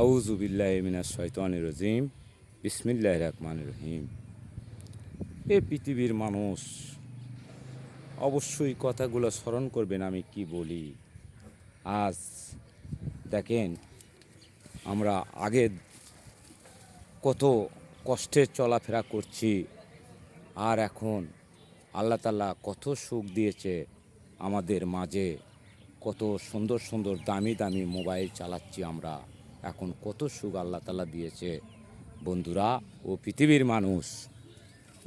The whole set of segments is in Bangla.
আউযু বিল্লাহি মিনাশ শাইতানির রাজিম। বিসমিল্লাহির রহমানির রহিম। এ পৃথিবীর মানুষ অবশ্যই কথাগুলো স্মরণ করবেন আমি কি বলি। আজ দেখেন, আমরা আগে কত কষ্টে চলাফেরা করছি, আর এখন আল্লাহ তাআলা কত সুখ দিয়েছে আমাদের মাঝে। কত সুন্দর সুন্দর দামি দামি মোবাইল চালাচ্ছি আমরা। এখন কত সুখ আল্লাহ তাআলা দিয়েছে বন্ধুরা ও পৃথিবীর মানুষ।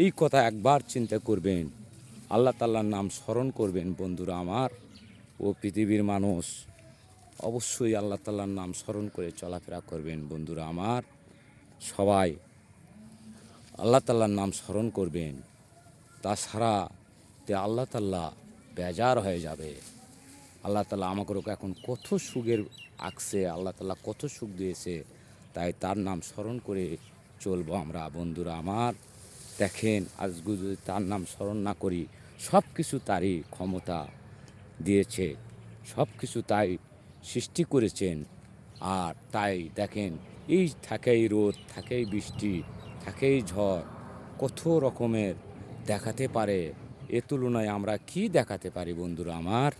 এই কথা একবার চিন্তা করবেন, আল্লাহ তাআলার নাম স্মরণ করবেন বন্ধুরা আমার ও পৃথিবীর মানুষ। অবশ্যই আল্লাহ তাআলার নাম স্মরণ করে চলাফেরা করবেন বন্ধুরা আমার। সবাই আল্লাহ তাআলার নাম স্মরণ করবেন, তাছাড়া আল্লাহ তাআলা বেজার হয়ে যাবে। আল্লাহ তাআলা আমাকে এখন কত সুখের আঁকছে, আল্লাহ তাআলা কত সুখ দিয়েছে, তাই তার নাম স্মরণ করে চলবো আমরা বন্ধুরা আমার। দেখেন, আজকে যদি তার নাম স্মরণ না করি, সব কিছু তারই ক্ষমতা দিয়েছে, সব কিছু তাই সৃষ্টি করেছেন। আর তাই দেখেন, এই থাকেই রোদ, থাকেই বৃষ্টি, থাকেই ঝড়, কত রকমের দেখাতে পারে। এ তুলনায় আমরা কি দেখাতে পারি বন্ধুরা আমার?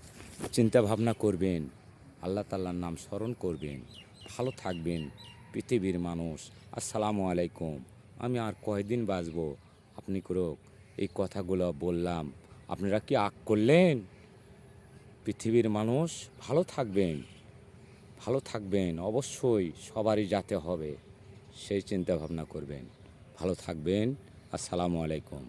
চিন্তা ভাবনা করবেন, আল্লাহ তাআলার নাম স্মরণ করবেন, ভালো থাকবেন পৃথিবীর মানুষ। আসসালামু আলাইকুম। আমি আর কয়দিন বাঁচবো আপনি করে এই কথাগুলো বললাম, আপনারা কি আঁক করলেন? পৃথিবীর মানুষ ভালো থাকবেন, ভালো থাকবেন, অবশ্যই সবারই যাতে হবে সেই চিন্তা ভাবনা করবেন। ভালো থাকবেন। আসসালামু আলাইকুম।